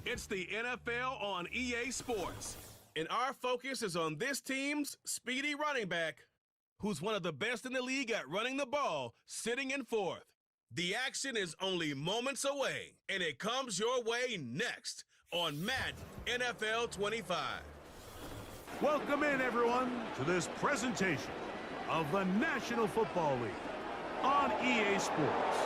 It's the NFL on EA Sports, and our focus is on this team's speedy running back, who's one of the best in the league at running the ball, sitting in fourth. The action is only moments away, and it comes your way next on Madden NFL 25. Welcome in, everyone, to this presentation of the National Football League on EA Sports.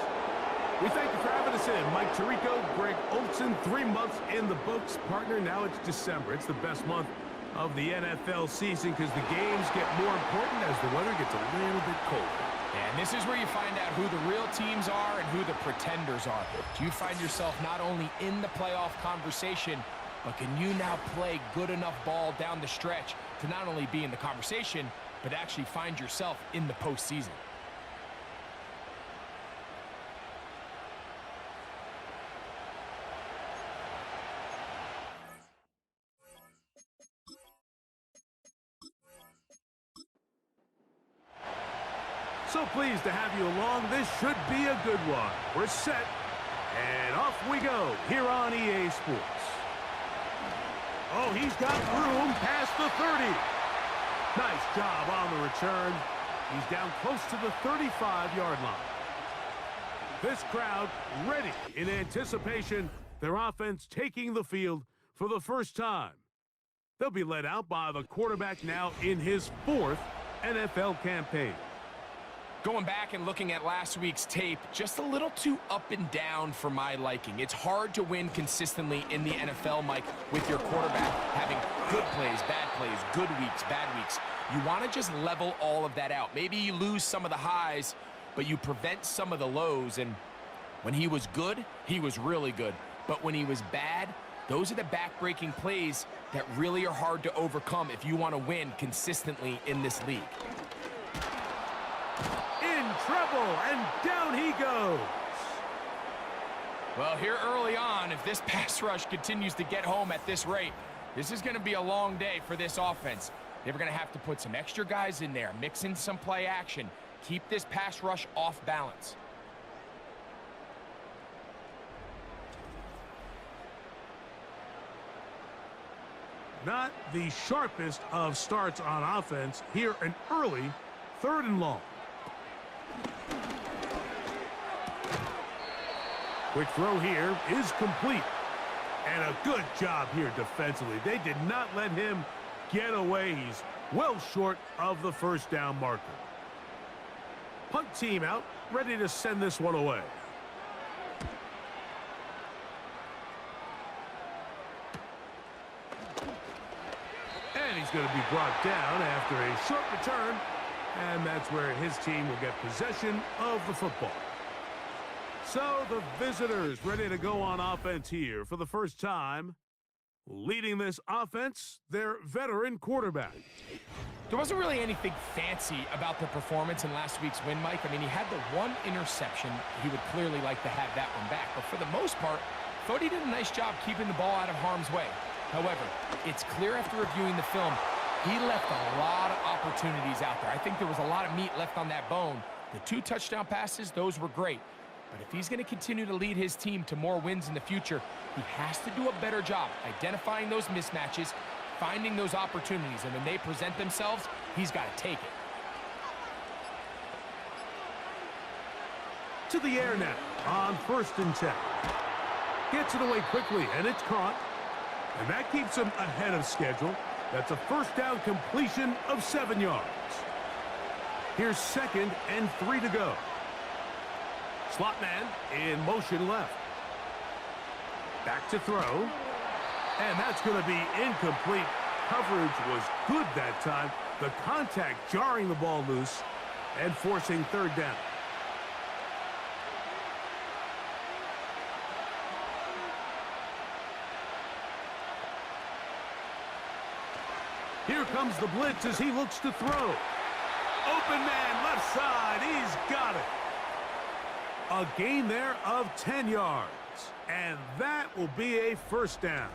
We thank you for having us in. Mike Tirico, Greg Olson, 3 months in the books. Partner, now it's December. It's the best month of the NFL season because the games get more important as the weather gets a little bit colder. And this is where you find out who the real teams are and who the pretenders are. Do you find yourself not only in the playoff conversation, but can you now play good enough ball down the stretch to not only be in the conversation, but actually find yourself in the postseason? So pleased to have you along. This should be a good one. We're set, and off we go here on EA Sports. Oh, he's got room past the 30. Nice job on the return. He's down close to the 35-yard line. This crowd ready in anticipation, their offense taking the field for the first time. They'll be led out by the quarterback now in his 4th NFL campaign. Going back and looking at last week's tape, just a little too up and down for my liking. It's hard to win consistently in the NFL, Mike, with your quarterback having good plays, good weeks, bad weeks. You want to just level all of that out. Maybe you lose some of the highs, but you prevent some of the lows. And when he was good, he was really good. But when he was bad, those are the back-breaking plays that really are hard to overcome if you want to win consistently in this league. Trouble, and down he goes. Well, here early on, if this pass rush continues to get home at this rate, this is going to be a long day for this offense. They're going to have to put some extra guys in there, mix in some play action, keep this pass rush off balance. Not the sharpest of starts on offense. Here an early 3rd and long. Quick throw here is complete. And a good job here defensively. They did not let him get away. He's well short of the first down marker. Punt team out, ready to send this one away. And he's going to be brought down after a short return. And that's where his team will get possession of the football. So the visitors ready to go on offense here for the first time. Leading this offense, their veteran quarterback. There wasn't really anything fancy about the performance in last week's win, Mike. I mean, he had the 1 interception. He would clearly like to have that one back. But for the most part, I thought he did a nice job keeping the ball out of harm's way. However, it's clear after reviewing the film, he left a lot of opportunities out there. I think there was a lot of meat left on that bone. The 2 touchdown passes, those were great. But if he's going to continue to lead his team to more wins in the future, he has to do a better job identifying those mismatches, finding those opportunities, and when they present themselves, he's got to take it. To the air now on 1st and 10. Gets it away quickly, and it's caught. And that keeps him ahead of schedule. That's a 1st down completion of 7 yards. Here's 2nd and 3 to go. Slot man in motion left. Back to throw. And that's going to be incomplete. Coverage was good that time. The contact jarring the ball loose and forcing 3rd down. Here comes the blitz as he looks to throw. Open man, left side. He's got it. A gain there of 10 yards. And that will be a 1st down.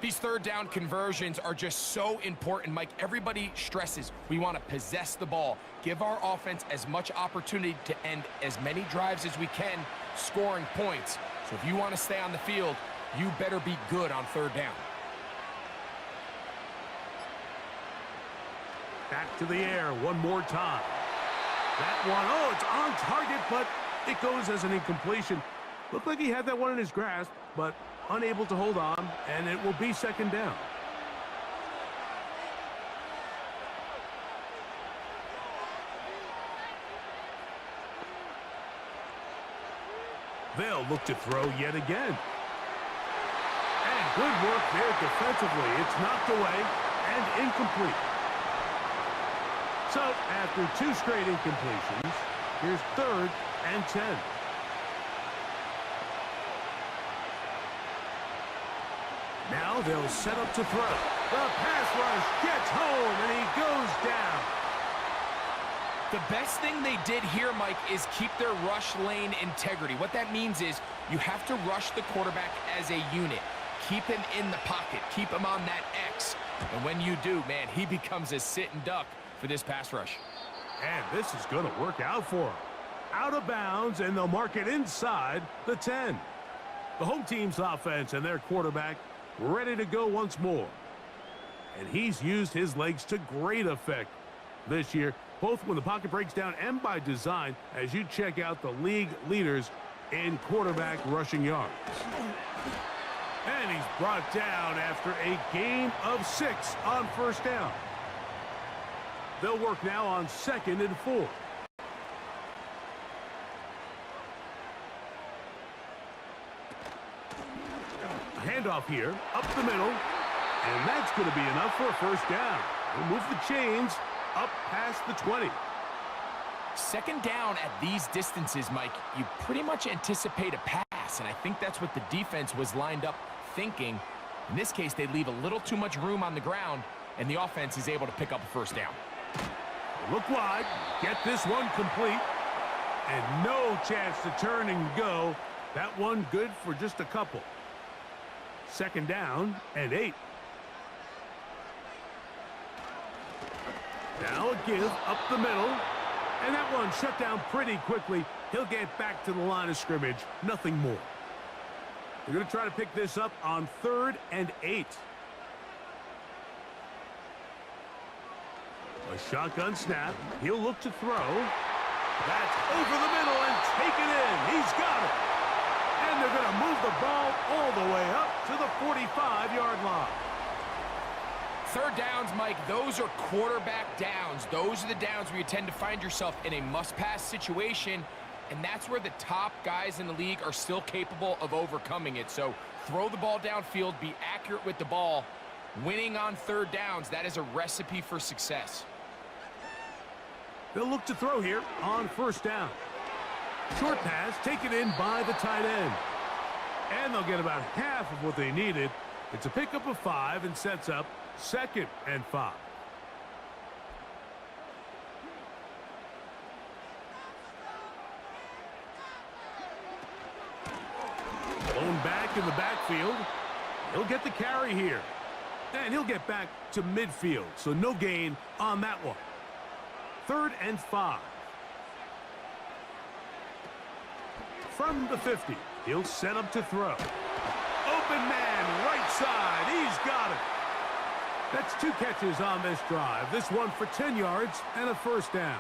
These 3rd down conversions are just so important, Mike. Everybody stresses we want to possess the ball, give our offense as much opportunity to end as many drives as we can, scoring points. So if you want to stay on the field, you better be good on third down. Back to the air one more time. That one, oh, it's on target, but it goes as an incompletion. Looked like he had that one in his grasp, but unable to hold on, and it will be second down. They'll look to throw yet again. And good work there defensively. It's knocked away and incomplete. So, after 2 straight incompletions, here's 3rd and 10. Now they'll set up to throw. The pass rush gets home, and he goes down. The best thing they did here, Mike, is keep their rush lane integrity. What that means is you have to rush the quarterback as a unit. Keep him in the pocket. Keep him on that X. And when you do, man, he becomes a sitting duck for this pass rush. And this is going to work out for him. Out of bounds, and they'll mark it inside the 10. The home team's offense and their quarterback ready to go once more. And he's used his legs to great effect this year, both when the pocket breaks down and by design, as you check out the league leaders in quarterback rushing yards. And he's brought down after a gain of 6 on first down. They'll work now on 2nd and 4. A handoff here, up the middle, and that's going to be enough for a first down. We'll move the chains up past the 20. Second down at these distances, Mike, you pretty much anticipate a pass, and I think that's what the defense was lined up thinking. In this case, they leave a little too much room on the ground, and the offense is able to pick up a first down. Look wide, get this one complete, and no chance to turn and go. That one good for just a couple. Second down and 8. Now a give up the middle, and that one shut down pretty quickly. He'll get back to the line of scrimmage, nothing more. They're going to try to pick this up on 3rd and 8. A shotgun snap. He'll look to throw. That's over the middle and taken in. He's got it. And they're going to move the ball all the way up to the 45-yard line. Third downs, Mike, those are quarterback downs. Those are the downs where you tend to find yourself in a must-pass situation, and that's where the top guys in the league are still capable of overcoming it. So throw the ball downfield, be accurate with the ball. Winning on third downs, that is a recipe for success. They'll look to throw here on first down. Short pass taken in by the tight end. And they'll get about half of what they needed. It's a pickup of 5 and sets up 2nd and 5. Blown back in the backfield. He'll get the carry here. And he'll get back to midfield, so no gain on that one. 3rd and 5. From the 50, he'll set up to throw. Open man, right side. He's got it. That's 2 catches on this drive. This one for 10 yards and a first down.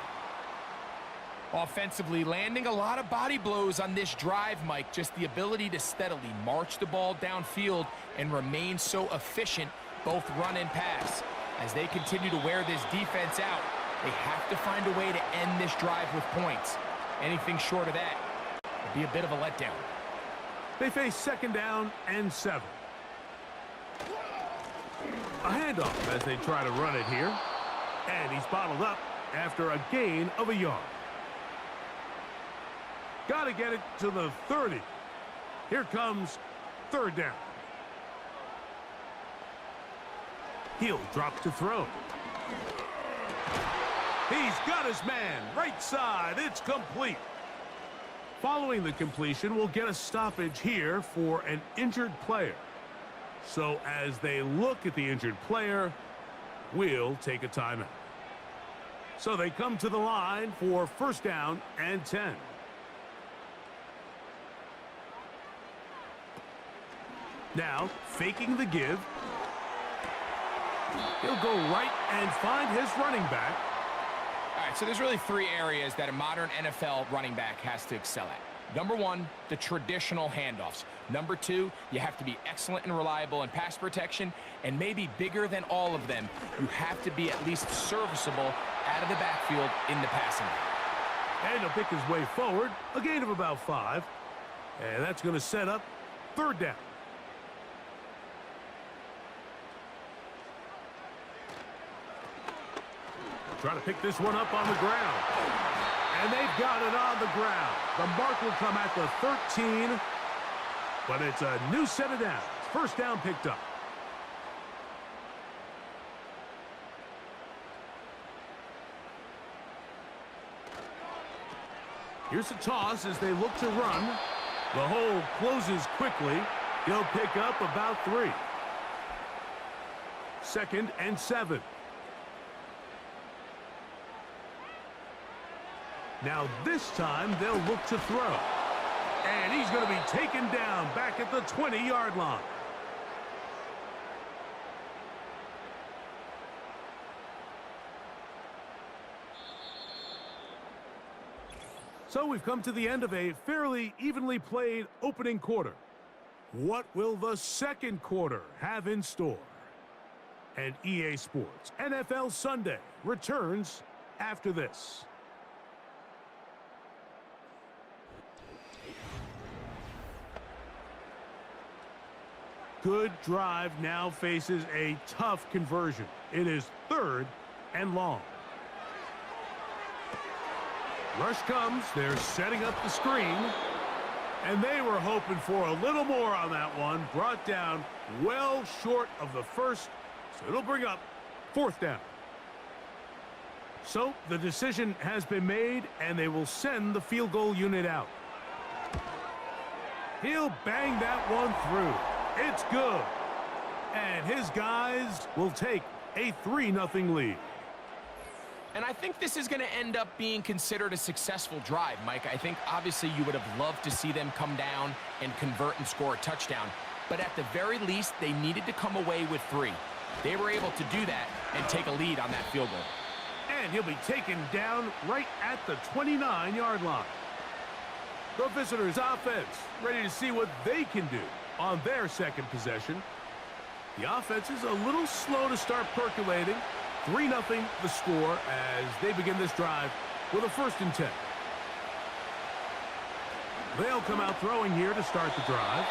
Offensively, landing a lot of body blows on this drive, Mike. Just the ability to steadily march the ball downfield and remain so efficient, both run and pass. As they continue to wear this defense out, they have to find a way to end this drive with points. Anything short of that would be a bit of a letdown. They face 2nd down and 7. A handoff as they try to run it here. And he's bottled up after a gain of a yard. Got to get it to the 30. Here comes 3rd down. He'll drop to throw. He's got his man, right side. It's complete. Following the completion, we'll get a stoppage here for an injured player. So as they look at the injured player, we'll take a timeout. So they come to the line for first down and 10. Now, faking the give. He'll go right and find his running back. All right, so there's really three areas that a modern NFL running back has to excel at. Number one, the traditional handoffs. Number two, you have to be excellent and reliable in pass protection. And maybe bigger than all of them, you have to be at least serviceable out of the backfield in the passing game. And he'll pick his way forward, a gain of about 5. And that's going to set up third down. Trying to pick this one up on the ground. And they've got it on the ground. The mark will come at the 13. But it's a new set of downs. First down picked up. Here's a toss as they look to run. The hole closes quickly. He'll pick up about 3. 2nd and 7. Now this time they'll look to throw. And he's going to be taken down back at the 20-yard line. So we've come to the end of a fairly evenly played opening quarter. What will the second quarter have in store? And EA Sports NFL Sunday returns after this. Good drive now faces a tough conversion. It is 3rd and long. Rush comes. They're setting up the screen. And they were hoping for a little more on that one. Brought down well short of the first. So it'll bring up 4th down. So the decision has been made, and they will send the field goal unit out. He'll bang that one through. It's good. And his guys will take a 3-0 lead. And I think this is going to end up being considered a successful drive, Mike. I think obviously you would have loved to see them come down and convert and score a touchdown. But at the very least, they needed to come away with 3. They were able to do that and take a lead on that field goal. And he'll be taken down right at the 29-yard line. The visitors' offense ready to see what they can do on their second possession. The offense is a little slow to start percolating. 3-0 the score as they begin this drive with a 1st and 10. They'll come out throwing here to start the drive.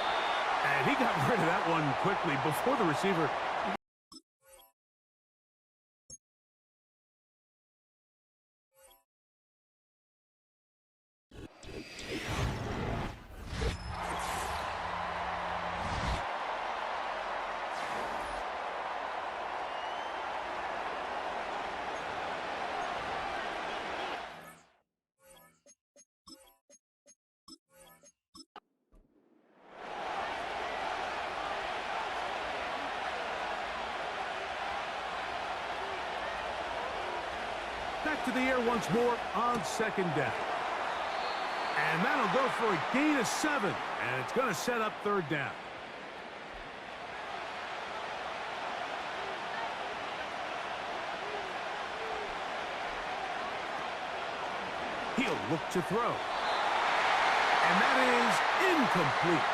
And he got rid of that one quickly before the receiver. Back to the air once more on 2nd down. And that'll go for a gain of 7. And it's going to set up 3rd down. He'll look to throw. And that is incomplete.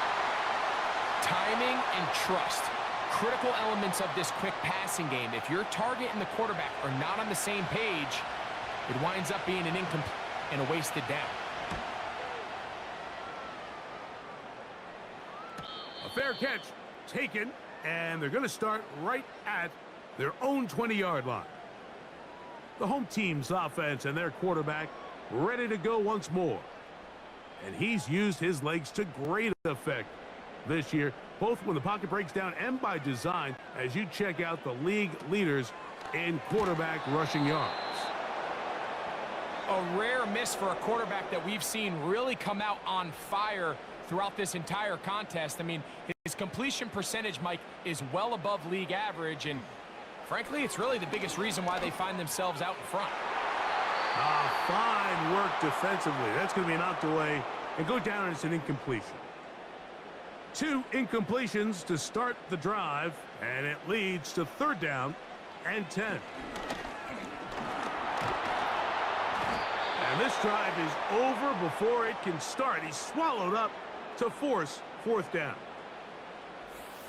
Timing and trust. Critical elements of this quick passing game. If your target and the quarterback are not on the same page, it winds up being an incomplete and a wasted down. A fair catch taken, and they're going to start right at their own 20-yard line. The home team's offense and their quarterback ready to go once more. And he's used his legs to great effect this year, both when the pocket breaks down and by design, as you check out the league leaders in quarterback rushing yards. A rare miss for a quarterback that we've seen really come out on fire throughout this entire contest. I mean, his completion percentage, Mike, is well above league average, and frankly, it's really the biggest reason why they find themselves out in front. Fine work defensively. That's going to be knocked away and go down as an incompletion. 2 incompletions to start the drive, and it leads to 3rd down and 10. And this drive is over before it can start. He's swallowed up to force 4th down.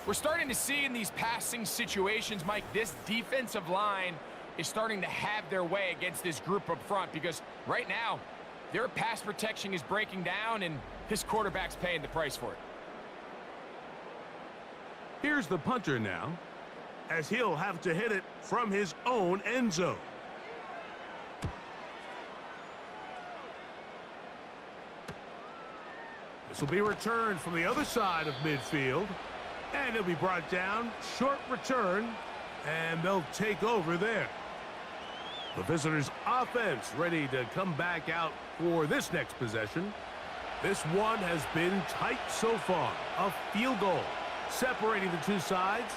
We're starting to see in these passing situations, Mike, this defensive line is starting to have their way against this group up front, because right now their pass protection is breaking down and this quarterback's paying the price for it. Here's the punter now, as he'll have to hit it from his own end zone. This will be returned from the other side of midfield, and it'll be brought down. Short return, and they'll take over there. The visitors' offense ready to come back out for this next possession. This one has been tight so far. A field goal separating the two sides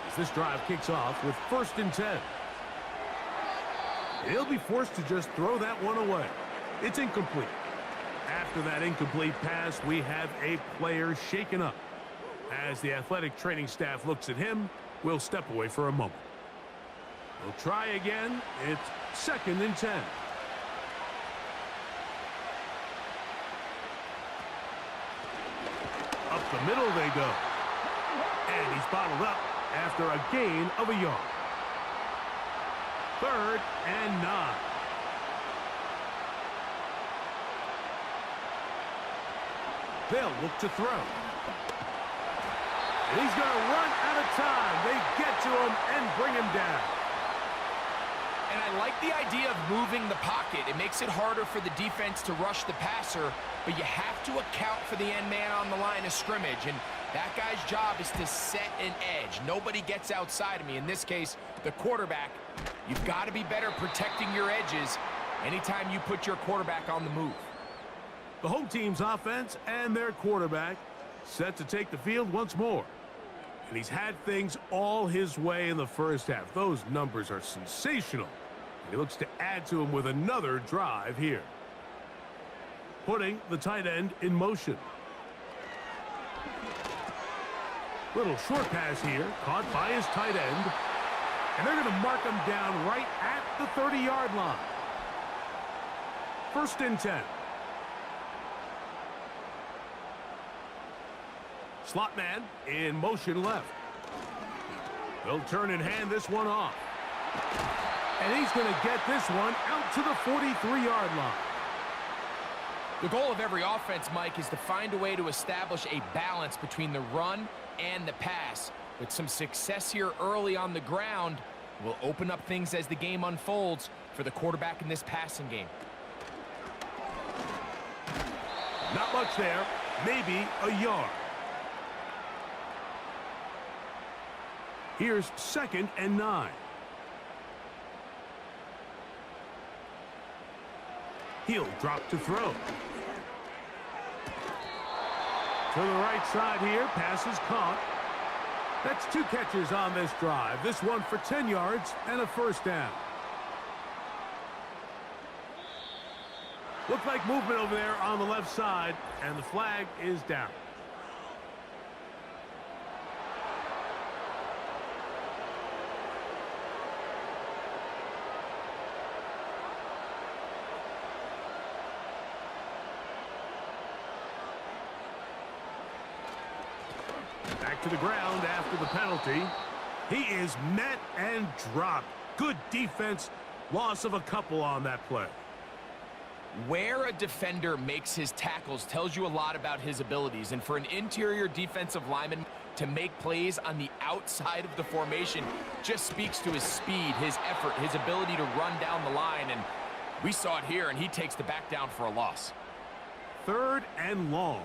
as this drive kicks off with 1st and 10. He'll be forced to just throw that one away. It's incomplete. After that incomplete pass, we have a player shaken up. As the athletic training staff looks at him, we'll step away for a moment. We'll try again. It's 2nd and 10. Up the middle they go. And he's bottled up after a gain of a yard. 3rd and 9. They'll look to throw. And he's going to run out of time. They get to him and bring him down. And I like the idea of moving the pocket. It makes it harder for the defense to rush the passer, but you have to account for the end man on the line of scrimmage, and that guy's job is to set an edge. Nobody gets outside of me. In this case, the quarterback. You've got to be better protecting your edges anytime you put your quarterback on the move. The home team's offense and their quarterback set to take the field once more. And he's had things all his way in the first half. Those numbers are sensational. He looks to add to them with another drive here. Putting the tight end in motion. Little short pass here, caught by his tight end. And they're going to mark him down right at the 30-yard line. 1st and 10. Slot man in motion left. They'll turn and hand this one off. And he's going to get this one out to the 43-yard line. The goal of every offense, Mike, is to find a way to establish a balance between the run and the pass. With some success here early on the ground, will open up things as the game unfolds for the quarterback in this passing game. Not much there. Maybe a yard. Here's 2nd and 9. He'll drop to throw. To the right side here. Pass is caught. That's 2 catches on this drive. This one for 10 yards and a 1st down. Looked like movement over there on the left side, and the flag is down. Back to the ground after the penalty. He is met and dropped. Good defense. Loss of a couple on that play. Where a defender makes his tackles tells you a lot about his abilities. And for an interior defensive lineman to make plays on the outside of the formation just speaks to his speed, his effort, his ability to run down the line. And we saw it here, and he takes the back down for a loss. 3rd and long.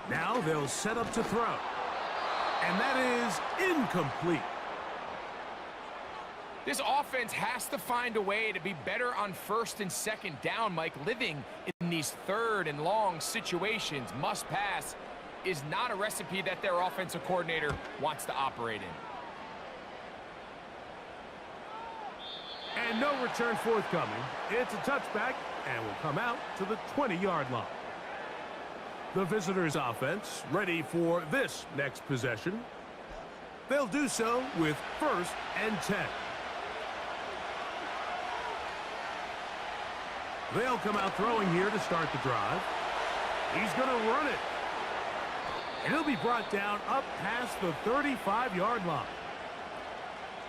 Now they'll set up to throw. And that is incomplete. This offense has to find a way to be better on 1st and 2nd down, Mike. Living in these 3rd and long situations, must pass, is not a recipe that their offensive coordinator wants to operate in. And no return forthcoming. It's a touchback and will come out to the 20-yard line. The visitors' offense ready for this next possession. They'll do so with 1st and 10. They'll come out throwing here to start the drive. He's going to run it. And he'll be brought down up past the 35-yard line.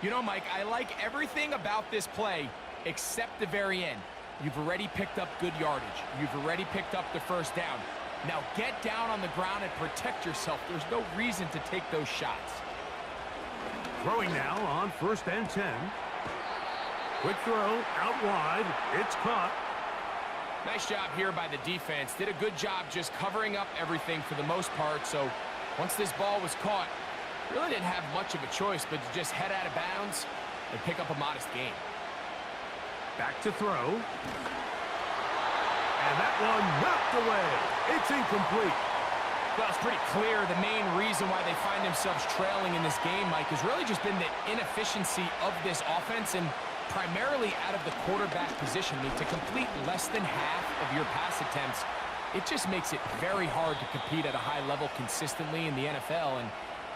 You know, Mike, I like everything about this play except the very end. You've already picked up good yardage. You've already picked up the 1st down. Now get down on the ground and protect yourself. There's no reason to take those shots. Throwing now on 1st and 10. Quick throw out wide. It's caught. Nice job here by the defense. Did a good job just covering up everything for the most part. So once this ball was caught, really didn't have much of a choice but to just head out of bounds and pick up a modest gain. Back to throw. And that one knocked away. It's incomplete. Well, it's pretty clear the main reason why they find themselves trailing in this game, Mike, has really just been the inefficiency of this offense and primarily out of the quarterback position. I mean, to complete less than half of your pass attempts, it just makes it very hard to compete at a high level consistently in the NFL. And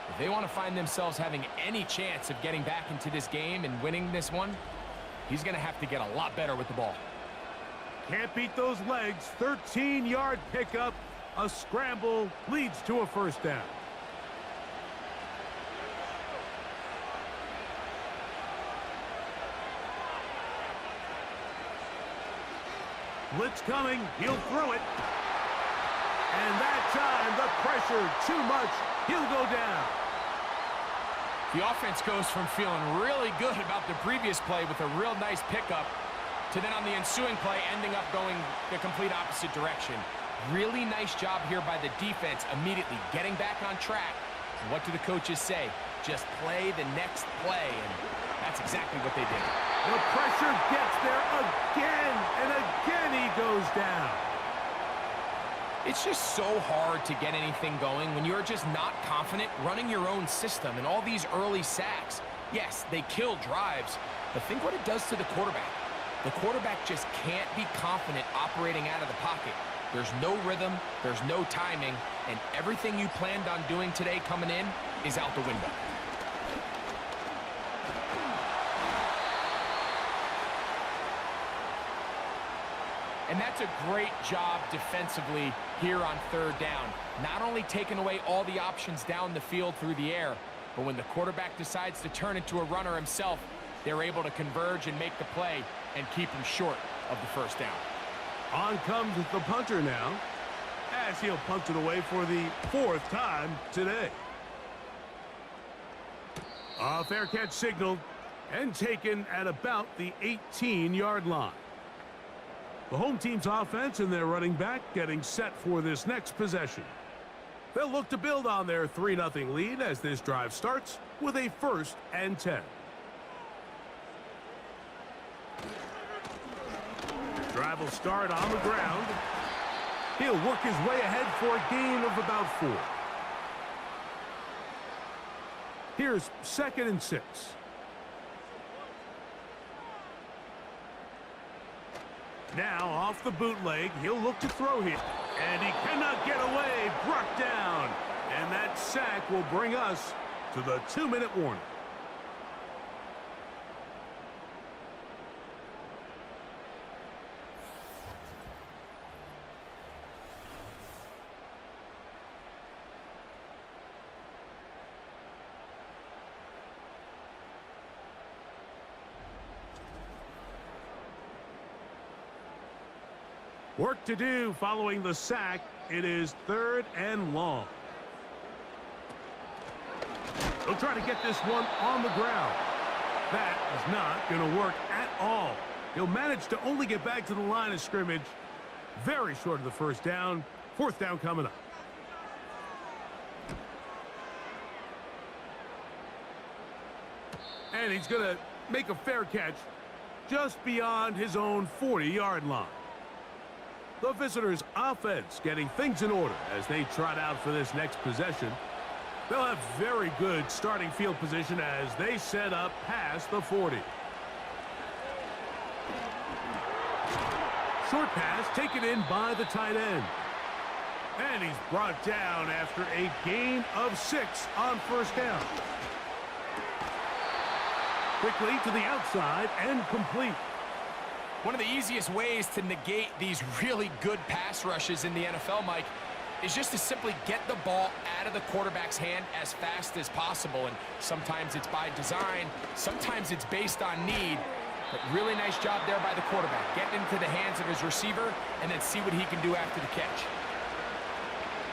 if they want to find themselves having any chance of getting back into this game and winning this one, he's going to have to get a lot better with the ball. Can't beat those legs. 13-yard pickup. A scramble leads to a 1st down. Blitz coming. He'll throw it. And that time, the pressure too much. He'll go down. The offense goes from feeling really good about the previous play with a real nice pickup to then on the ensuing play ending up going the complete opposite direction. Really nice job here by the defense immediately getting back on track. And what do the coaches say? Just play the next play, and that's exactly what they did. The pressure gets there again, and again he goes down. It's just so hard to get anything going when you're just not confident running your own system, and all these early sacks. Yes, they kill drives, but think what it does to the quarterback. The quarterback just can't be confident operating out of the pocket. There's no rhythm, there's no timing, and everything you planned on doing today coming in is out the window. And that's a great job defensively here on 3rd down. Not only taking away all the options down the field through the air, but when the quarterback decides to turn into a runner himself, they're able to converge and make the play and keep him short of the 1st down. On comes the punter now, as he'll punt it away for the 4th time today. A fair catch signaled and taken at about the 18-yard line. The home team's offense and their running back getting set for this next possession. They'll look to build on their 3-0 lead as this drive starts with a 1st and 10. Drive will start on the ground. He'll work his way ahead for a gain of about 4. Here's 2nd and 6. Now off the bootleg, he'll look to throw here. And he cannot get away, brought down. And that sack will bring us to the 2-minute warning. Work to do following the sack. It is 3rd and long. They'll try to get this one on the ground. That is not going to work at all. He'll manage to only get back to the line of scrimmage. Very short of the 1st down. 4th down coming up. And he's going to make a fair catch just beyond his own 40-yard line. The visitors' offense getting things in order as they trot out for this next possession. They'll have very good starting field position as they set up past the 40. Short pass taken in by the tight end. And he's brought down after a gain of 6 on first down. Quickly to the outside and complete. One of the easiest ways to negate these really good pass rushes in the NFL, Mike, is just to simply get the ball out of the quarterback's hand as fast as possible. And sometimes it's by design, sometimes it's based on need. But really nice job there by the quarterback. Getting into the hands of his receiver and then see what he can do after the catch.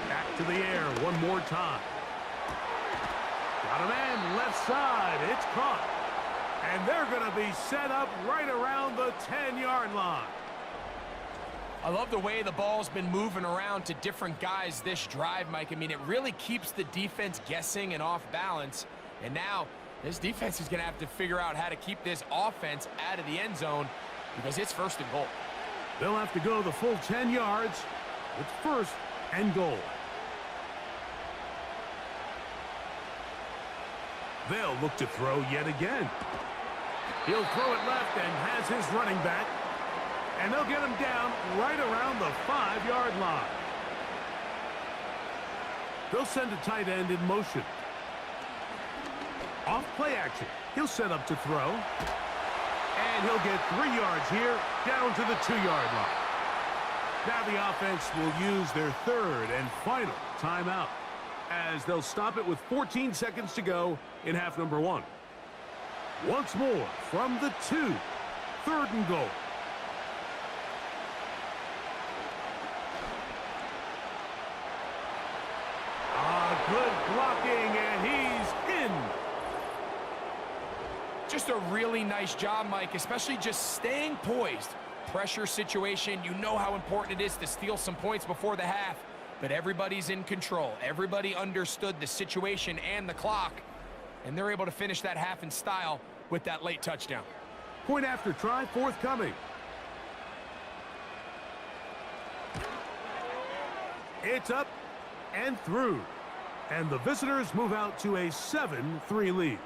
Back to the air one more time. Got a man left side. It's caught. And they're going to be set up right around the 10-yard line. I love the way the ball's been moving around to different guys this drive, Mike. I mean, it really keeps the defense guessing and off balance. And now this defense is going to have to figure out how to keep this offense out of the end zone because it's first and goal. They'll have to go the full 10 yards. It's first and goal. They'll look to throw yet again. He'll throw it left and has his running back. And they'll get him down right around the 5-yard line. They'll send a tight end in motion. Off play action. He'll set up to throw. And he'll get 3 yards here, down to the 2-yard line. Now the offense will use their third and final timeout, as they'll stop it with 14 seconds to go in half number 1. Once more from the 2, third and goal. Good blocking, and he's in. Just a really nice job, Mike, especially just staying poised. Pressure situation, you know how important it is to steal some points before the half, but everybody's in control. Everybody understood the situation and the clock, and they're able to finish that half in style with that late touchdown. Point after try forthcoming. It's up and through. And the visitors move out to a 7-3 lead.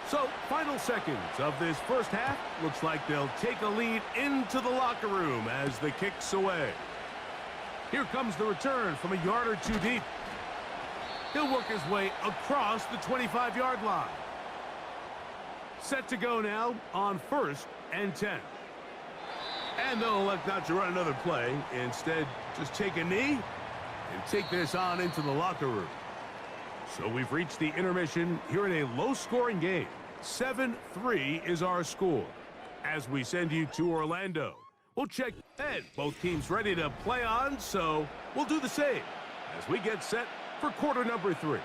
So, final seconds of this first half. Looks like they'll take a lead into the locker room as the kick's away. Here comes the return from a yard or two deep. He'll work his way across the 25-yard line. Set to go now on first and 10. And they'll elect not to run another play. Instead, just take a knee and take this on into the locker room. So we've reached the intermission here in a low-scoring game. 7-3 is our score. As we send you to Orlando, we'll check in. Both teams ready to play on, so we'll do the same as we get set for quarter number 3.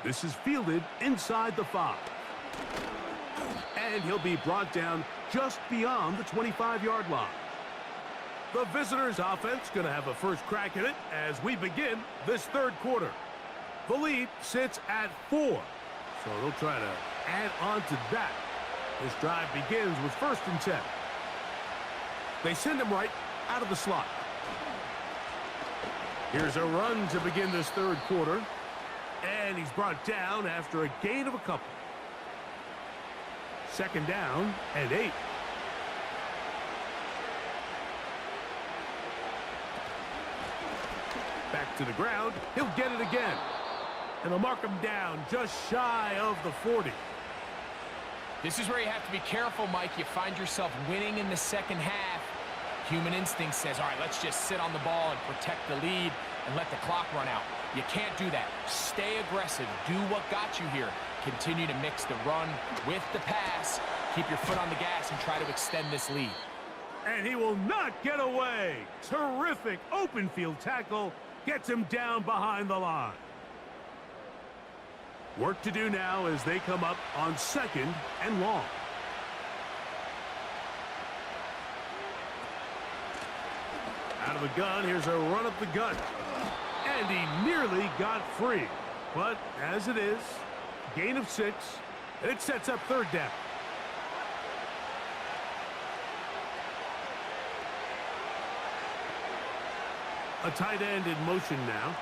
This is fielded inside the 5. And he'll be brought down just beyond the 25-yard line. The visitors' offense going to have a first crack at it as we begin this third quarter. The lead sits at 4, so they'll try to add on to that. This drive begins with first and 10. They send him right out of the slot. Here's a run to begin this third quarter. And he's brought down after a gain of a couple. Second down and 8. Back to the ground. He'll get it again. And they'll mark him down just shy of the 40. This is where you have to be careful, Mike. You find yourself winning in the second half. Human instinct says, all right, let's just sit on the ball and protect the lead and let the clock run out. You can't do that. Stay aggressive. Do what got you here. Continue to mix the run with the pass. Keep your foot on the gas and try to extend this lead. And he will not get away. Terrific open field tackle. Gets him down behind the line. Work to do now as they come up on second and long. Out of the gun, here's a run up the gut. And he nearly got free. But as it is, gain of 6, and it sets up third down. A tight end in motion now.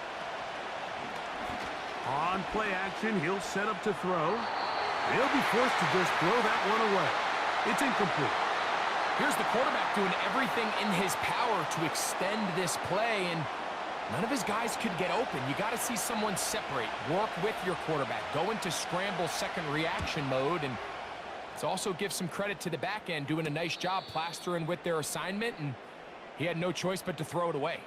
On play action, he'll set up to throw. He'll be forced to just throw that one away. It's incomplete. Here's the quarterback doing everything in his power to extend this play, and none of his guys could get open. You got to see someone separate, work with your quarterback, go into scramble second reaction mode, and it's also give some credit to the back end doing a nice job plastering with their assignment, and he had no choice but to throw it away.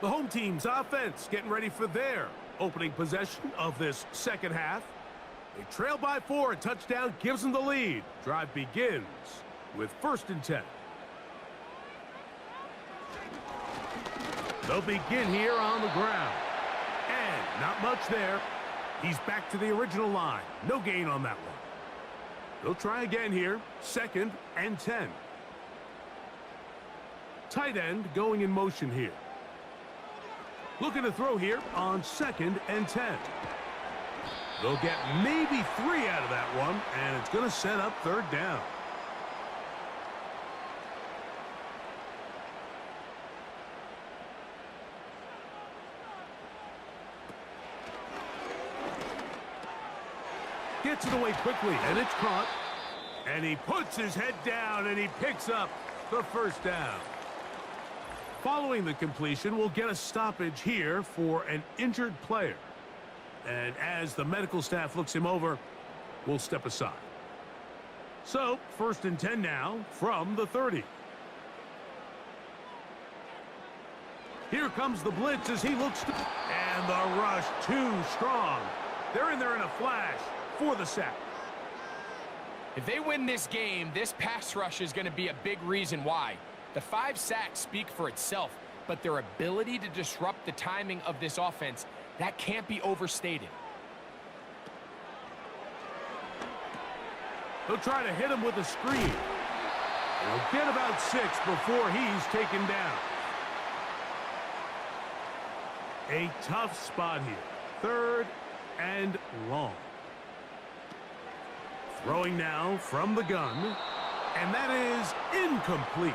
The home team's offense getting ready for their opening possession of this second half. They trail by 4. A touchdown gives them the lead. Drive begins with 1st and 10. They'll begin here on the ground. And not much there. He's back to the original line. No gain on that one. They'll try again here. 2nd and 10. Tight end going in motion here. Looking to throw here on 2nd and 10. They'll get maybe 3 out of that one, and it's going to set up 3rd down. Gets it away quickly, and it's caught. And he puts his head down, and he picks up the 1st down. Following the completion, we'll get a stoppage here for an injured player. And as the medical staff looks him over, we'll step aside. So, 1st and 10 now from the 30. Here comes the blitz as he looks to... And the rush too strong. They're in there in a flash for the sack. If they win this game, this pass rush is going to be a big reason why. The 5 sacks speak for itself, but their ability to disrupt the timing of this offense, that can't be overstated. They'll try to hit him with a screen. They'll get about 6 before he's taken down. A tough spot here. 3rd and long. Throwing now from the gun, and that is incomplete.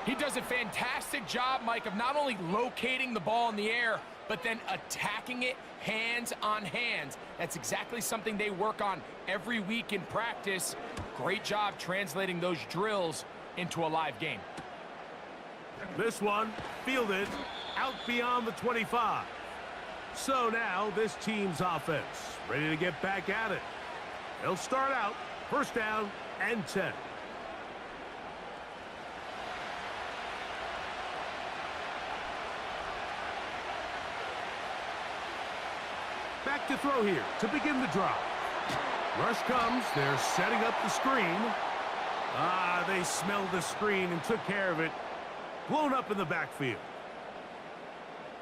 He does a fantastic job, Mike, of not only locating the ball in the air, but then attacking it hands on hands. That's exactly something they work on every week in practice. Great job translating those drills into a live game. This one fielded out beyond the 25. So now this team's offense ready to get back at it. They'll start out 1st down and 10. Back to throw here to begin the drive. Rush comes. They're setting up the screen. They smelled the screen and took care of it. Blown up in the backfield.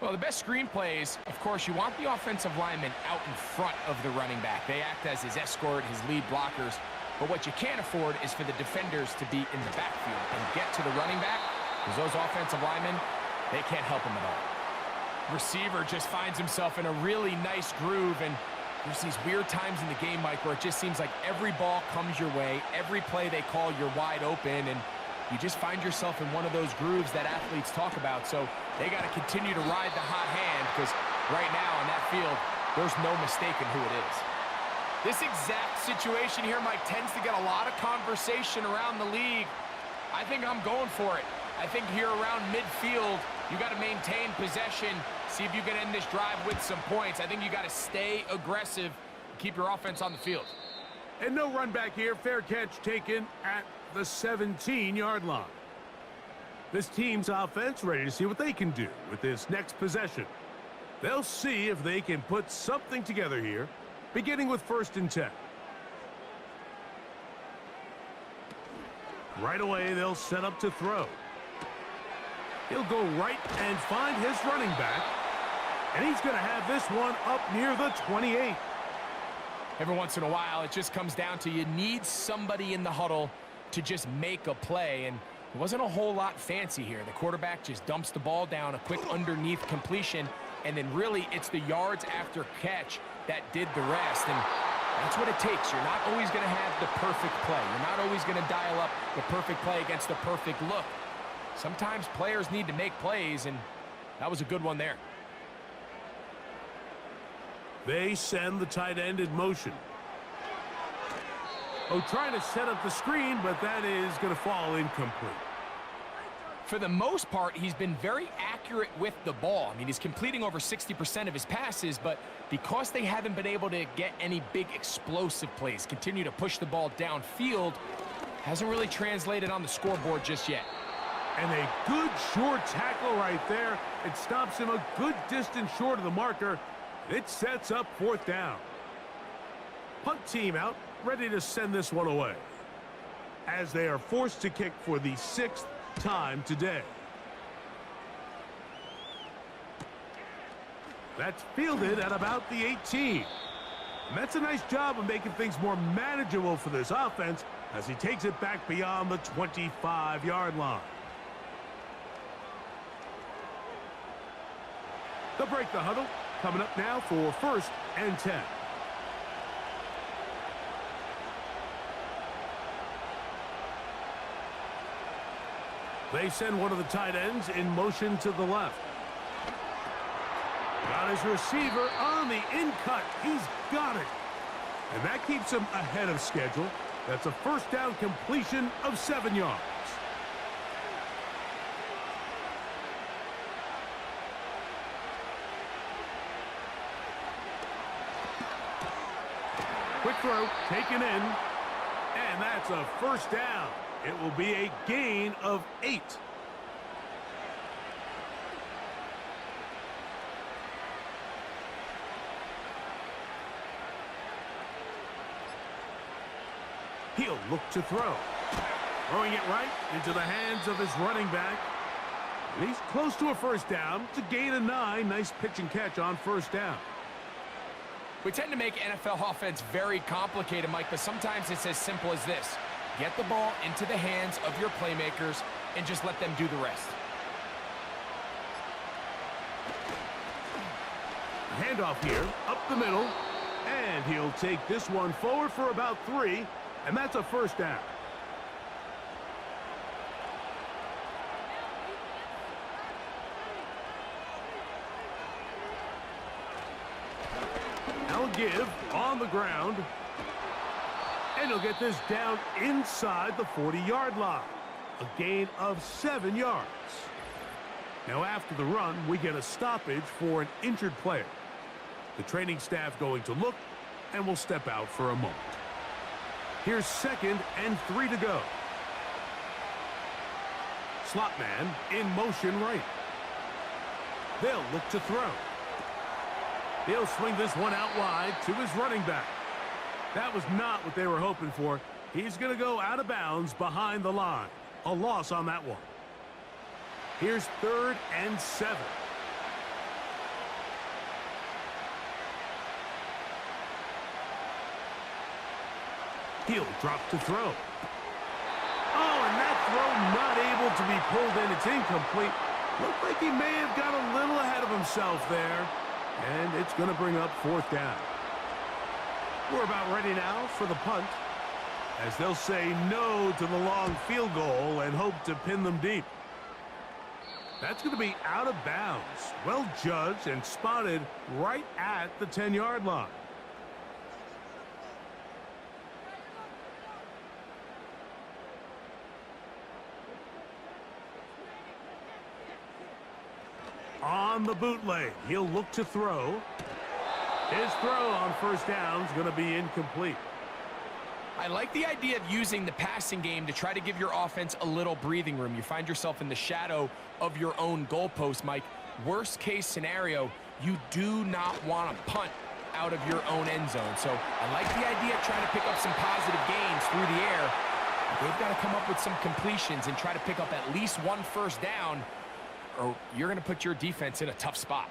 Well, the best screen plays, of course, you want the offensive lineman out in front of the running back. They act as his escort, his lead blockers. But what you can't afford is for the defenders to be in the backfield and get to the running back, because those offensive linemen, they can't help him at all. Receiver just finds himself in a really nice groove, and there's these weird times in the game, Mike, where it just seems like every ball comes your way, every play they call, you're wide open, and you just find yourself in one of those grooves that athletes talk about. So they got to continue to ride the hot hand, because right now on that field, there's no mistaking who it is. This exact situation here, Mike, tends to get a lot of conversation around the league. I think I'm going for it. I think here around midfield, you got to maintain possession, see if you can end this drive with some points. I think you got to stay aggressive, keep your offense on the field. And no run back here. Fair catch taken at the 17-yard line. This team's offense ready to see what they can do with this next possession. They'll see if they can put something together here, beginning with 1st and 10. Right away, they'll set up to throw. He'll go right and find his running back, and he's going to have this one up near the 28. Every once in a while, it just comes down to you need somebody in the huddle to just make a play, and it wasn't a whole lot fancy here. The quarterback just dumps the ball down, a quick underneath completion, and then really it's the yards after catch that did the rest, and that's what it takes. You're not always going to have the perfect play. You're not always going to dial up the perfect play against the perfect look. Sometimes players need to make plays, and that was a good one there. They send the tight end in motion. Oh, trying to set up the screen, but that is going to fall incomplete. For the most part, he's been very accurate with the ball. I mean, he's completing over 60% of his passes, but because they haven't been able to get any big explosive plays, continue to push the ball downfield, hasn't really translated on the scoreboard just yet. And a good short tackle right there. It stops him a good distance short of the marker. It sets up 4th down. Punt team out, ready to send this one away, as they are forced to kick for the 6th time today. That's fielded at about the 18. And that's a nice job of making things more manageable for this offense as he takes it back beyond the 25-yard line. They'll break the huddle. Coming up now for 1st and 10. They send one of the tight ends in motion to the left. Got his receiver on the in-cut. He's got it. And that keeps him ahead of schedule. That's a 1st down completion of 7 yards. Quick throw, taken in, and that's a 1st down. It will be a gain of 8. He'll look to throw. Throwing it right into the hands of his running back. And he's close to a 1st down to gain a 9. Nice pitch and catch on 1st down. We tend to make NFL offense very complicated, Mike, but sometimes it's as simple as this. Get the ball into the hands of your playmakers and just let them do the rest. Handoff here, up the middle, and he'll take this one forward for about 3, and that's a 1st down. Give on the ground, and he'll get this down inside the 40-yard line, a gain of 7 yards. Now after the run, we get a stoppage for an injured player. The training staff going to look, and will step out for a moment. Here's 2nd and 3 to go. Slot man in motion right. They'll look to throw. He'll swing this one out wide to his running back. That was not what they were hoping for. He's going to go out of bounds behind the line. A loss on that one. Here's 3rd and 7. He'll drop to throw. Oh, and that throw not able to be pulled in. It's incomplete. Looked like he may have got a little ahead of himself there. And it's going to bring up 4th down. We're about ready now for the punt, as they'll say no to the long field goal and hope to pin them deep. That's going to be out of bounds. Well judged and spotted right at the 10-yard line. On the bootleg, he'll look to throw. His throw on 1st down is going to be incomplete. I like the idea of using the passing game to try to give your offense a little breathing room. You find yourself in the shadow of your own goalpost, Mike. Worst case scenario, you do not want to punt out of your own end zone. So I like the idea of trying to pick up some positive gains through the air. They've got to come up with some completions and try to pick up at least 1 1st down, or you're going to put your defense in a tough spot.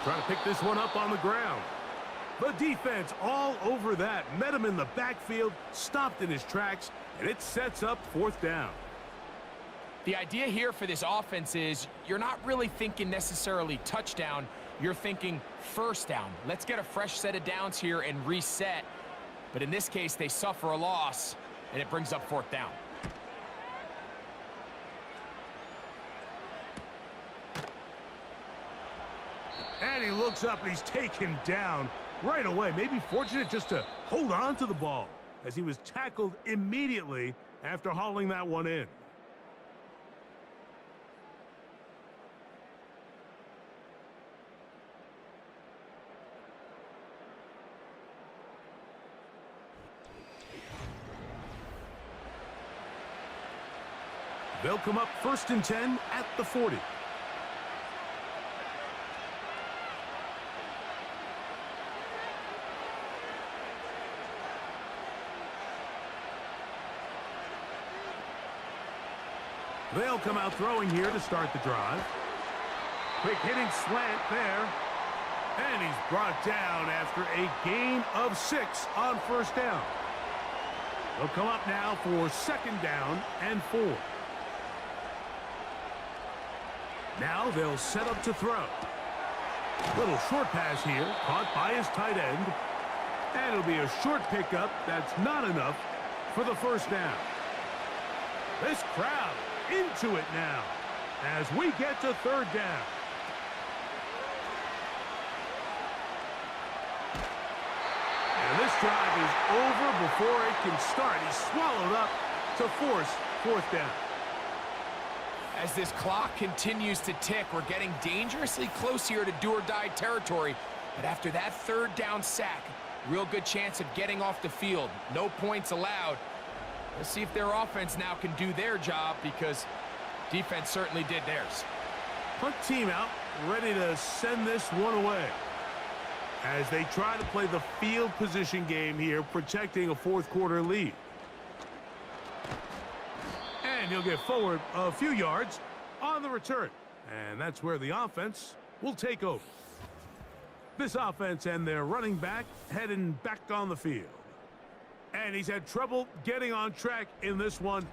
Trying to pick this one up on the ground. The defense all over that. Met him in the backfield, stopped in his tracks, and it sets up 4th down. The idea here for this offense is you're not really thinking necessarily touchdown. You're thinking 1st down. Let's get a fresh set of downs here and reset. But in this case, they suffer a loss, and it brings up 4th down. And he looks up and he's taken down right away. Maybe fortunate just to hold on to the ball as he was tackled immediately after hauling that one in. They'll come up 1st and 10 at the 40. They'll come out throwing here to start the drive. Quick hitting slant there. And he's brought down after a gain of 6 on 1st down. They'll come up now for 2nd down and 4. Now they'll set up to throw. Little short pass here, caught by his tight end. And it'll be a short pickup. That's not enough for the 1st down. This crowd into it now as we get to 3rd down. And this drive is over before it can start. He's swallowed up to force 4th down. As this clock continues to tick, we're getting dangerously close here to do-or-die territory. But after that 3rd down sack, real good chance of getting off the field. No points allowed. Let's see if their offense now can do their job, because defense certainly did theirs. Punt team out, ready to send this one away as they try to play the field position game here, protecting a 4th quarter lead. And he'll get forward a few yards on the return. And that's where the offense will take over. This offense and their running back heading back on the field. And he's had trouble getting on track in this one.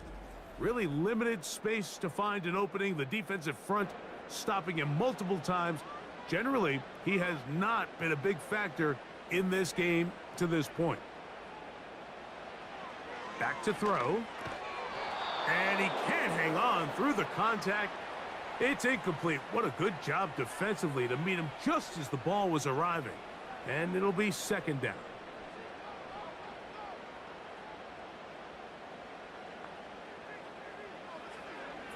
Really limited space to find an opening. The defensive front stopping him multiple times. Generally, he has not been a big factor in this game to this point. Back to throw. And he can't hang on through the contact. It's incomplete. What a good job defensively to meet him just as the ball was arriving. And it'll be 2nd down.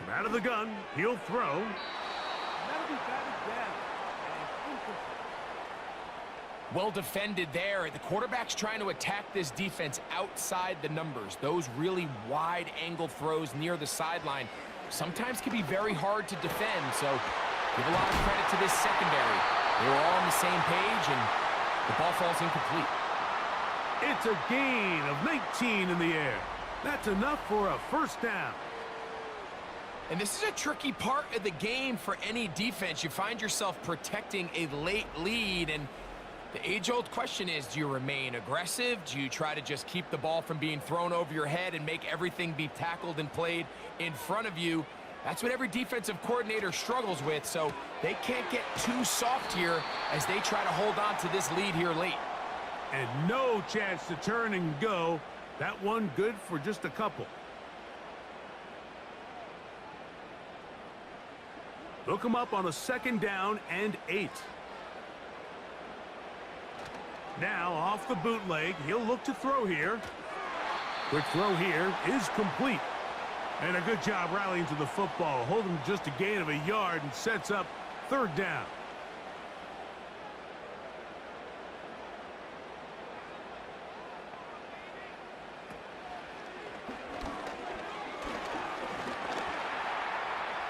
From out of the gun, he'll throw. That'll be batted down. Well defended there. The quarterback's trying to attack this defense outside the numbers. Those really wide angle throws near the sideline sometimes can be very hard to defend. So give a lot of credit to this secondary. They were all on the same page, and the ball falls incomplete. It's a gain of 19 in the air. That's enough for a 1st down. And this is a tricky part of the game for any defense. You find yourself protecting a late lead, and the age-old question is, do you remain aggressive? Do you try to just keep the ball from being thrown over your head and make everything be tackled and played in front of you? That's what every defensive coordinator struggles with, so they can't get too soft here as they try to hold on to this lead here late. And no chance to turn and go. That one good for just a couple. They'll come up on a 2nd down and 8. Now off the bootleg, he'll look to throw here. Quick throw here is complete. And a good job rallying to the football, holding just a gain of a yard and sets up 3rd down.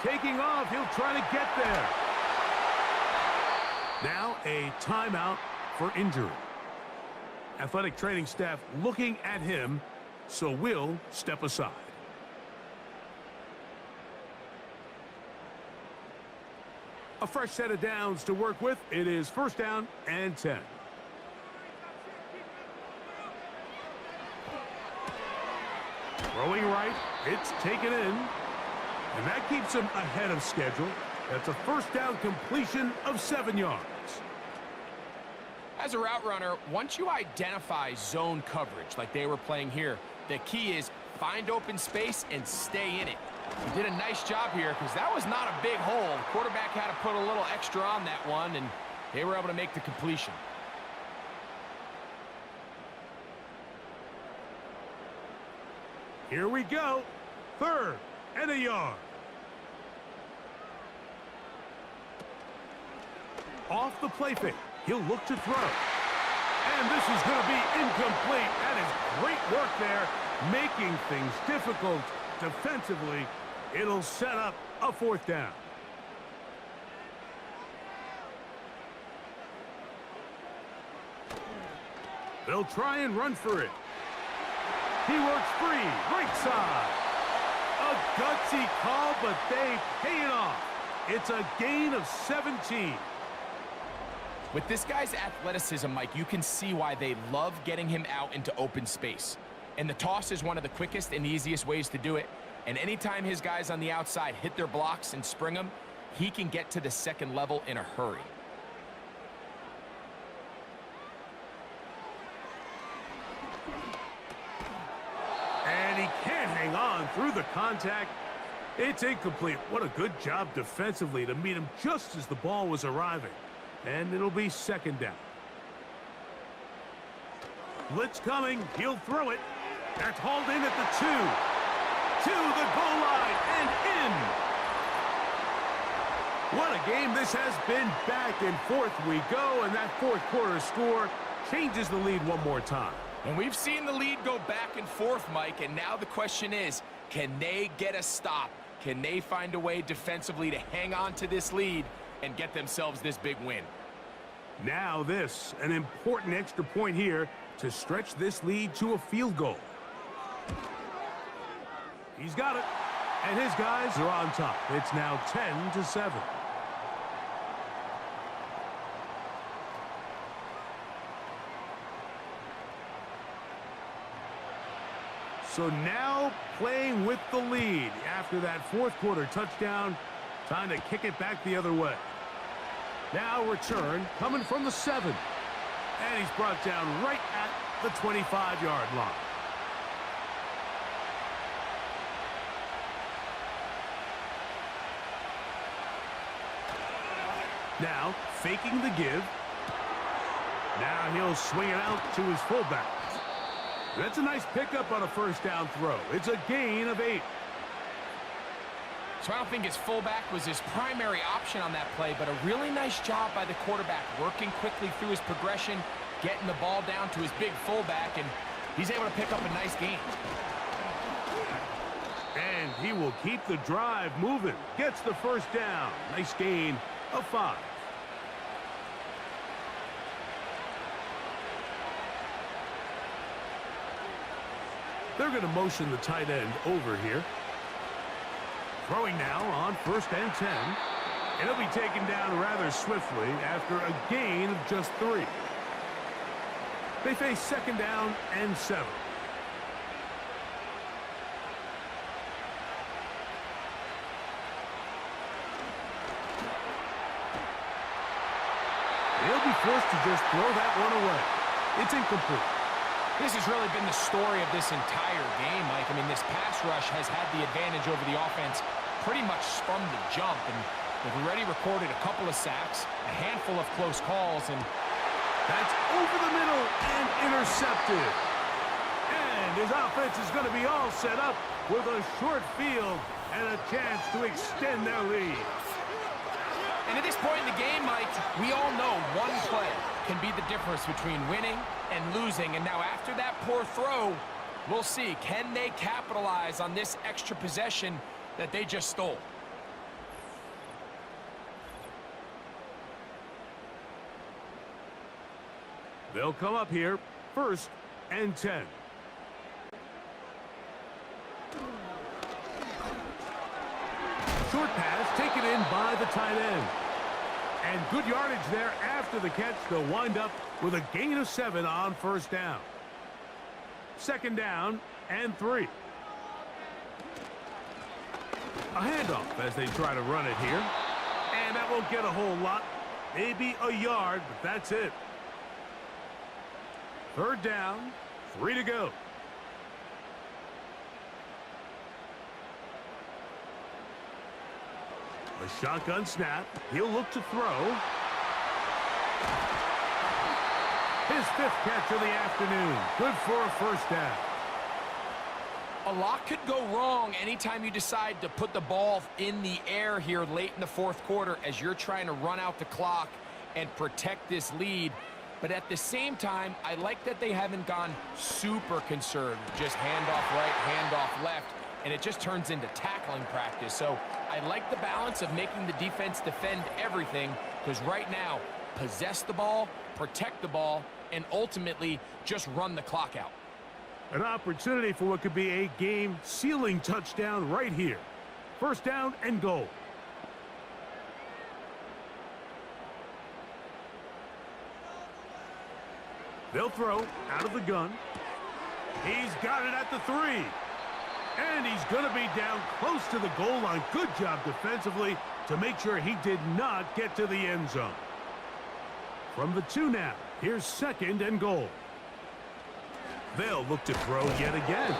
Taking off, he'll try to get there. Now a timeout for injury. Athletic training staff looking at him, so we'll step aside. A fresh set of downs to work with. It is 1st down and 10. Throwing right, it's taken in. And that keeps him ahead of schedule. That's a 1st down completion of 7 yards. as a route runner, once you identify zone coverage like they were playing here, the key is find open space and stay in it. He did a nice job here because that was not a big hole. The quarterback had to put a little extra on that one, and they were able to make the completion. Here we go. 3rd and a yard. Off the play fake. He'll look to throw. And this is going to be incomplete. That is great work there, making things difficult defensively. It'll set up a 4th down. They'll try and run for it. He works free, right side. A gutsy call, but they pay it off. It's a gain of 17. With this guy's athleticism, Mike, you can see why they love getting him out into open space. And the toss is one of the quickest and easiest ways to do it. And anytime his guys on the outside hit their blocks and spring them, he can get to the 2nd level in a hurry. And he can't hang on through the contact. It's incomplete. What a good job defensively to meet him just as the ball was arriving. And it'll be 2nd down. Blitz coming. He'll throw it. That's hauled in at the 2. To the goal line and in. What a game this has been. Back and forth we go, and that 4th quarter score changes the lead one more time. And we've seen the lead go back and forth, Mike, and now the question is, can they get a stop? Can they find a way defensively to hang on to this lead and get themselves this big win? Now this, an important extra point here to stretch this lead to a field goal. He's got it, and his guys are on top. It's now 10-7. So now playing with the lead after that 4th quarter touchdown, time to kick it back the other way. Now return coming from the 7. And he's brought down right at the 25-yard line. Now faking the give. Now he'll swing it out to his fullback. That's a nice pickup on a 1st down throw. It's a gain of 8. So I don't think his fullback was his primary option on that play, but a really nice job by the quarterback working quickly through his progression, getting the ball down to his big fullback, and he's able to pick up a nice gain. And he will keep the drive moving. Gets the 1st down. Nice gain of 5. They're going to motion the tight end over here. Throwing now on 1st and 10. And he'll be taken down rather swiftly after a gain of just 3. They face 2nd down and 7. He'll be forced to just throw that one away. It's incomplete. This has really been the story of this entire game, Mike. I mean, this pass rush has had the advantage over the offense pretty much from the jump, and they've already recorded a couple of sacks, a handful of close calls, and that's over the middle and intercepted. And his offense is going to be all set up with a short field and a chance to extend their lead. And at this point in the game, Mike, we all know one play can be the difference between winning and losing. And now after that poor throw, we'll see, can they capitalize on this extra possession that they just stole? They'll come up here, 1st and 10. Short pass taken in by the tight end. And good yardage there after the catch. They'll wind up with a gain of 7 on 1st down. 2nd down and 3. A handoff as they try to run it here. And that won't get a whole lot. Maybe a yard, but that's it. Third down, 3 to go. A shotgun snap. He'll look to throw. His 5th catch of the afternoon. Good for a first down. A lot could go wrong anytime you decide to put the ball in the air here late in the 4th quarter as you're trying to run out the clock and protect this lead. But at the same time, I like that they haven't gone super conservative. Just handoff right, handoff left, and it just turns into tackling practice. So I like the balance of making the defense defend everything, because right now, possess the ball, protect the ball, and ultimately just run the clock out. An opportunity for what could be a game-sealing touchdown right here. First down and goal. They'll throw out of the gun. He's got it at the 3. And he's going to be down close to the goal line. Good job defensively to make sure he did not get to the end zone. From the 2 now, here's 2nd and goal. They'll look to throw yet again.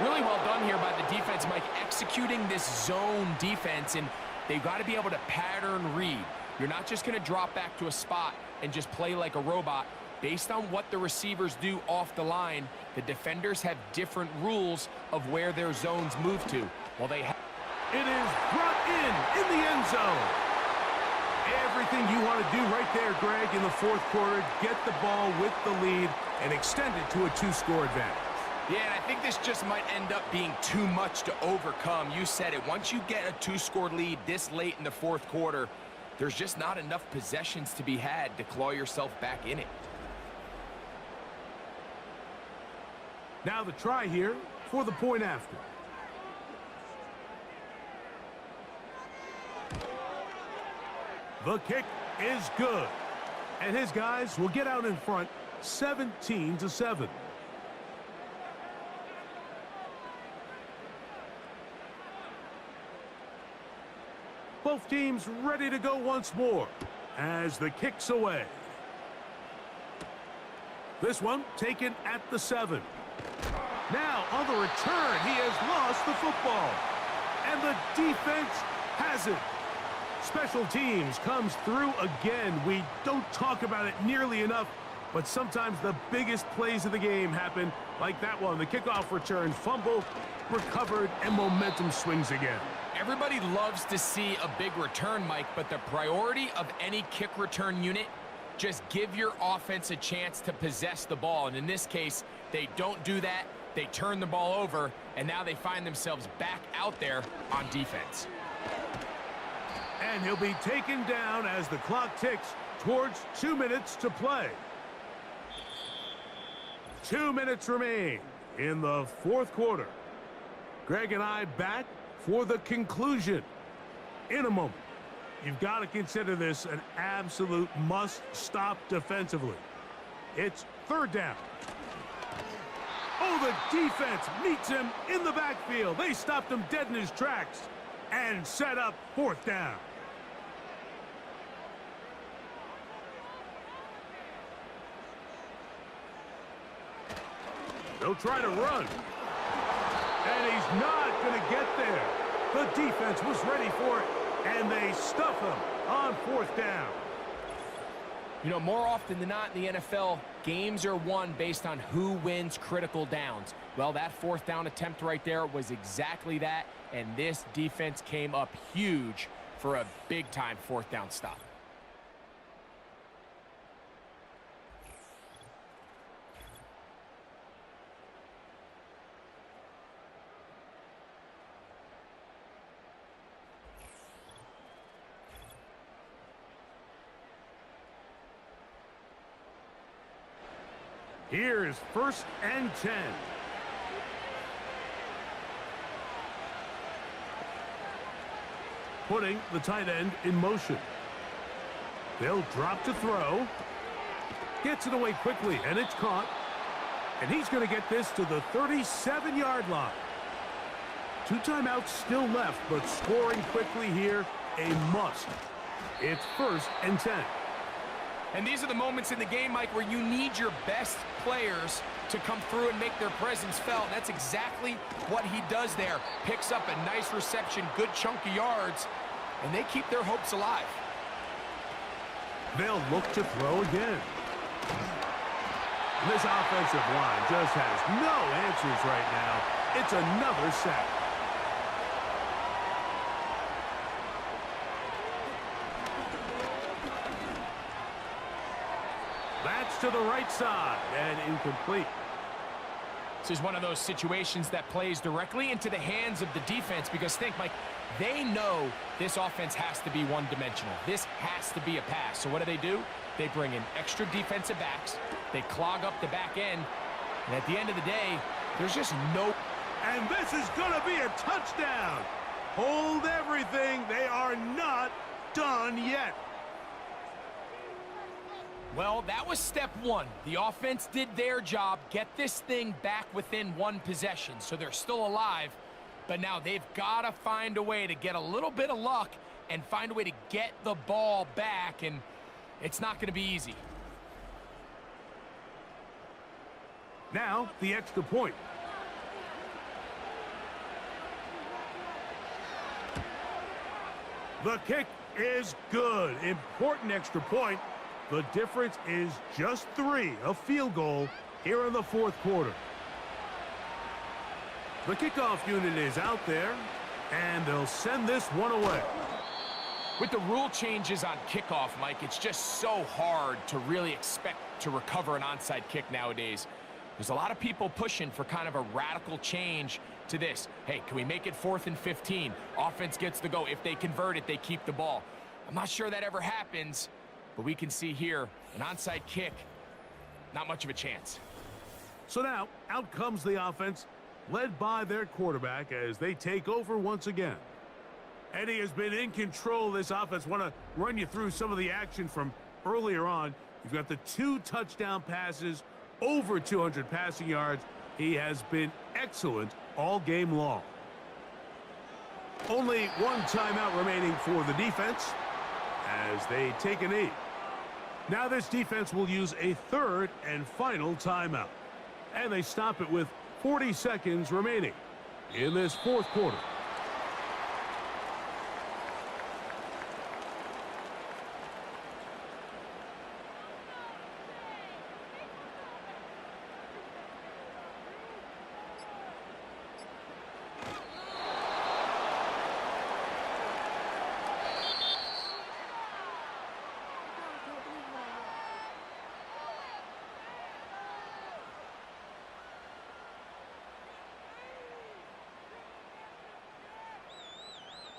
Really well done here by the defense, Mike, executing this zone defense, and they've got to be able to pattern read. You're not just going to drop back to a spot and just play like a robot. Based on what the receivers do off the line, the defenders have different rules of where their zones move to. Well, they have. It is brought in the end zone. Everything you want to do right there, Greg, in the 4th quarter, get the ball with the lead and extend it to a 2-score advantage. Yeah, and I think this just might end up being too much to overcome. You said it. Once you get a 2-score lead this late in the 4th quarter, there's just not enough possessions to be had to claw yourself back in it. Now the try here for the point after. The kick is good. And his guys will get out in front 17-7. Both teams ready to go once more as the kick's away. This one taken at the 7. Now on the return, he has lost the football. And the defense has it. Special teams comes through again. We don't talk about it nearly enough, but sometimes the biggest plays of the game happen like that one. The kickoff return, fumble, recovered, and momentum swings again. Everybody loves to see a big return, Mike, but the priority of any kick return unit, just give your offense a chance to possess the ball. And in this case, they don't do that. They turn the ball over, and now they find themselves back out there on defense. And he'll be taken down as the clock ticks towards 2 minutes to play. 2 minutes remain in the 4th quarter. Greg and I back for the conclusion in a moment. You've got to consider this an absolute must-stop defensively. It's 3rd down. Oh, the defense meets him in the backfield. They stopped him dead in his tracks and set up 4th down. They'll try to run. And he's not going to get there. The defense was ready for it, and they stuff him on 4th down. You know, more often than not in the NFL, games are won based on who wins critical downs. Well, that 4th down attempt right there was exactly that, and this defense came up huge for a big-time 4th down stop. Here is 1st and 10. Putting the tight end in motion. They'll drop to throw. Gets it away quickly, and it's caught. And he's going to get this to the 37-yard line. 2 timeouts still left, but scoring quickly here, a must. It's 1st and 10. And these are the moments in the game, Mike, where you need your best players to come through and make their presence felt. And that's exactly what he does there. Picks up a nice reception, good chunk of yards, and they keep their hopes alive. They'll look to throw again. This offensive line just has no answers right now. It's another sack. That's to the right side and incomplete. This is one of those situations that plays directly into the hands of the defense because think, Mike, they know this offense has to be one-dimensional. This has to be a pass. So what do? They bring in extra defensive backs. They clog up the back end. And at the end of the day, there's just no... And this is going to be a touchdown. Hold everything. They are not done yet. Well, that was step one. The offense did their job, get this thing back within one possession. So they're still alive, but now they've got to find a way to get a little bit of luck and find a way to get the ball back, and it's not going to be easy. Now, the extra point. The kick is good. Important extra point. The difference is just 3, a field goal here in the fourth quarter. The kickoff unit is out there, and they'll send this one away. With the rule changes on kickoff, Mike, it's just so hard to really expect to recover an onside kick nowadays. There's a lot of people pushing for kind of a radical change to this. Hey, can we make it 4th and 15? Offense gets the go. If they convert it, they keep the ball. I'm not sure that ever happens. But we can see here, an onside kick, not much of a chance. So now, out comes the offense, led by their quarterback as they take over once again. And he has been in control of this offense. Want to run you through some of the action from earlier on. You've got the 2 touchdown passes, over 200 passing yards. He has been excellent all game long. Only 1 timeout remaining for the defense as they take a knee. Now this defense will use a 3rd and final timeout. And they stop it with 40 seconds remaining in this fourth quarter.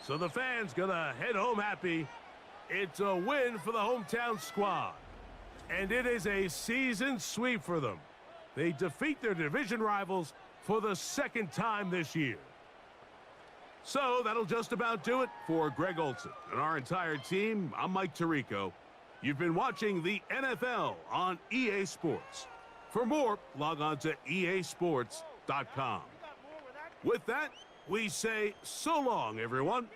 So the fans gonna head home happy. It's a win for the hometown squad. And it is a season sweep for them. They defeat their division rivals for the 2nd time this year. So that'll just about do it for Greg Olson and our entire team. I'm Mike Tirico. You've been watching the NFL on EA Sports. For more, log on to easports.com. With that, we say so long, everyone.